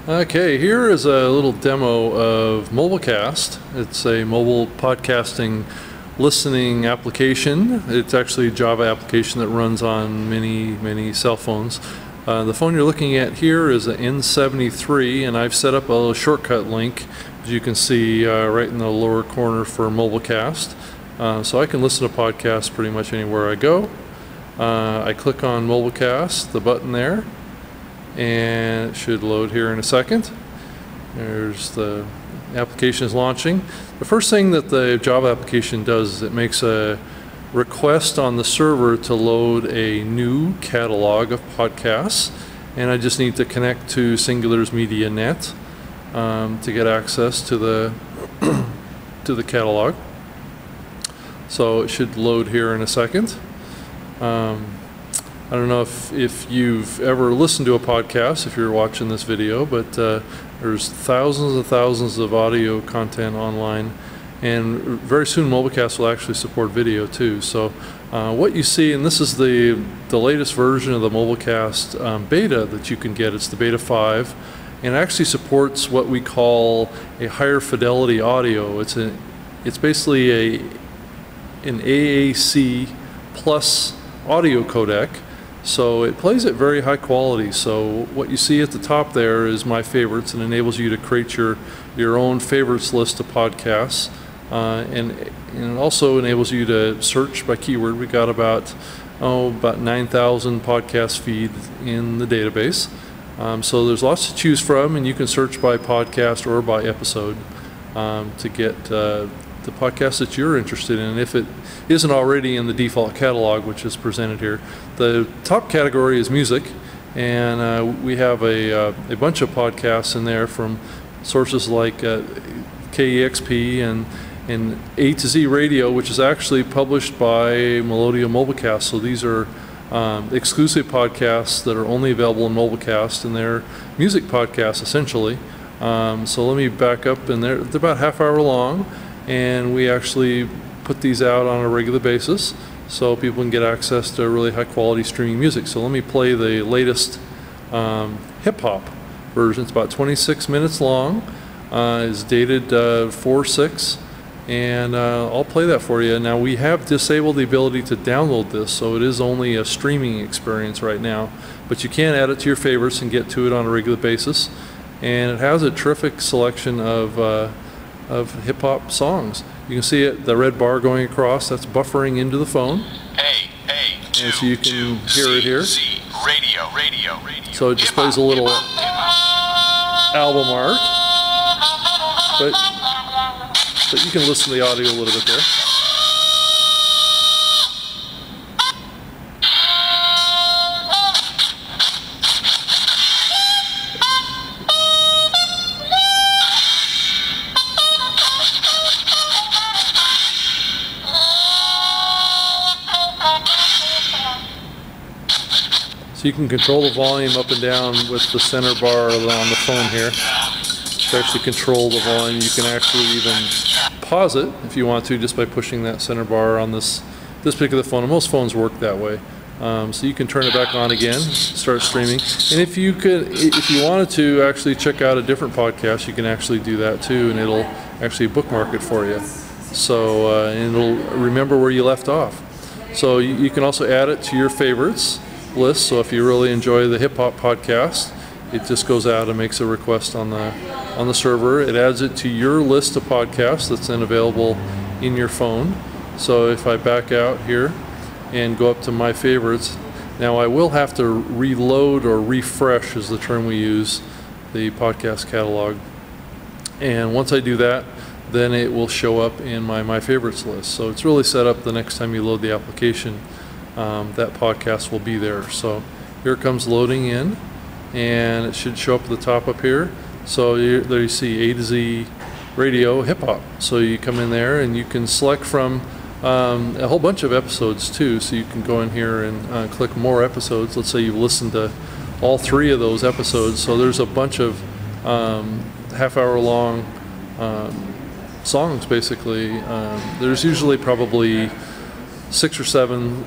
Okay, here is a little demo of Mobilcast. It's a mobile podcasting listening application. It's actually a Java application that runs on many cell phones. The phone you're looking at here is an N73, and I've set up a little shortcut link, as you can see right in the lower corner, for Mobilcast. So I can listen to podcasts pretty much anywhere I go. I click on Mobilcast, the button there, and it should load here in a second. There's the application is launching. The first thing that the Java application does is it makes a request on the server to load a new catalog of podcasts, and I just need to connect to Singular's Media Net to get access to the to the catalog. So it should load here in a second. I don't know if you've ever listened to a podcast if you're watching this video, but there's thousands and thousands of audio content online, and very soon Mobilcast will actually support video too. So what you see, and this is the latest version of the Mobilcast beta that you can get. It's the beta 5, and it actually supports what we call a higher fidelity audio. It's basically an AAC plus audio codec. So it plays at very high quality. So what you see at the top there is my favorites, and enables you to create your own favorites list of podcasts, and it also enables you to search by keyword. We got about 9,000 podcast feeds in the database. So there's lots to choose from, and you can search by podcast or by episode to get the podcast that you're interested in, if it isn't already in the default catalog, which is presented here. The top category is music, and we have a bunch of podcasts in there from sources like KEXP and A to Z Radio, which is actually published by Melodia Mobilcast. So these are exclusive podcasts that are only available in Mobilcast, and they're music podcasts essentially. So let me back up, and they're about half hour long, and we actually put these out on a regular basis so people can get access to really high quality streaming music. So let me play the latest hip-hop version. It's about 26 minutes long. It's dated 4/6, and I'll play that for you. Now, we have disabled the ability to download this, so it is only a streaming experience right now, but you can add it to your favorites and get to it on a regular basis. And it has a terrific selection of hip-hop songs. You can see it, the red bar going across, that's buffering into the phone. And so you can hear it here. So it displays a little album art, but you can listen to the audio a little bit there. So you can control the volume up and down with the center bar on the phone here. To actually control the volume, you can actually even pause it if you want to, just by pushing that center bar on this particular phone. And most phones work that way. So you can turn it back on again, start streaming. And if you wanted to actually check out a different podcast, you can actually do that too, and it'll actually bookmark it for you. So and it'll remember where you left off. So you can also add it to your favorites list. So if you really enjoy the hip hop podcast, it just goes out and makes a request on the server. It adds it to your list of podcasts that's then available in your phone. So if I back out here and go up to my favorites, now I will have to reload, or refresh is the term we use, the podcast catalog. And once I do that, then it will show up in my favorites list. So it's really set up the next time you load the application, that podcast will be there. So here it comes loading in, and it should show up at the top up here. So there you see A to Z Radio Hip Hop. So you come in there and you can select from a whole bunch of episodes too. So you can go in here and click more episodes. Let's say you've listened to all 3 of those episodes. So there's a bunch of half-hour long songs basically. There's usually probably 6 or 7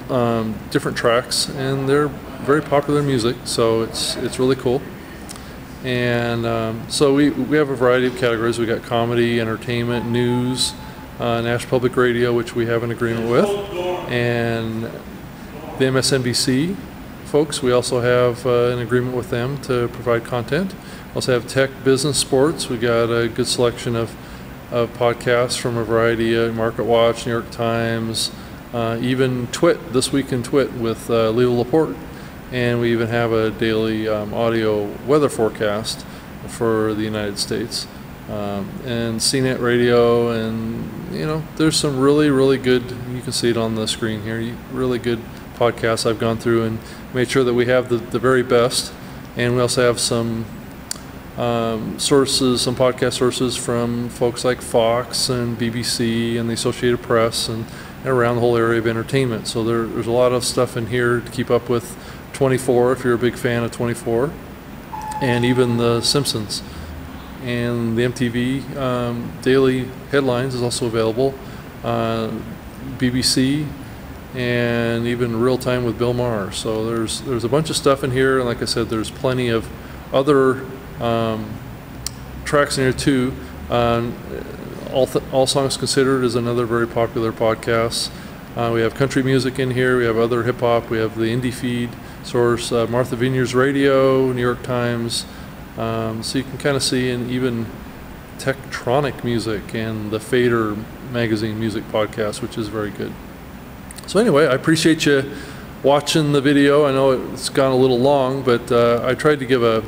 different tracks, and they're very popular music, so it's really cool. And so we have a variety of categories. We got comedy, entertainment, news, National Public Radio, which we have an agreement with, and the MSNBC folks. We also have an agreement with them to provide content. Also have tech, business, sports. We got a good selection of podcasts from a variety of Market Watch, New York Times, even Twit, This Week in Twit with Leo Laporte. And we even have a daily audio weather forecast for the United States. And CNET Radio, and there's some really good, you can see it on the screen here, really good podcasts I've gone through and made sure that we have the very best. And we also have some sources, some podcast sources from folks like Fox and BBC and the Associated Press and around the whole area of entertainment. So there's a lot of stuff in here to keep up with 24 if you're a big fan of 24, and even The Simpsons. And the MTV daily headlines is also available, BBC, and even Real Time with Bill Maher. So there's a bunch of stuff in here, and like I said, there's plenty of other tracks in here too. All Songs Considered is another very popular podcast. We have country music in here. We have other hip hop. We have the indie feed source, Martha Vineyards Radio, New York Times. So you can kind of see, and even Tektronic Music and the Fader Magazine Music Podcast, which is very good. So anyway, I appreciate you watching the video. I know it's gone a little long, but I tried to give a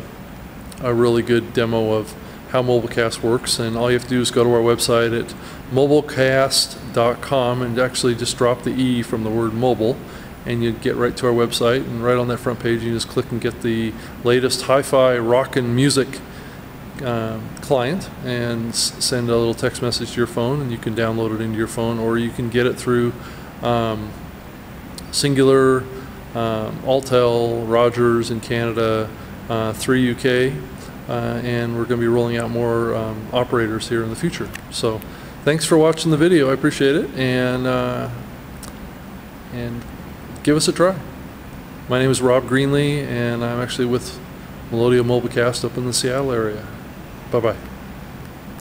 really good demo of how Mobilcast works, and all you have to do is go to our website at mobilcast.com and actually just drop the E from the word mobile, and you get right to our website, and right on that front page you just click and get the latest hi-fi rockin' music client, and send a little text message to your phone, and you can download it into your phone, or you can get it through Singular, Altel, Rogers in Canada, 3 UK, and we're going to be rolling out more operators here in the future. So thanks for watching the video. I appreciate it, and give us a try. My name is Rob Greenlee, and I'm actually with Melodia Mobilcast up in the Seattle area. Bye-bye.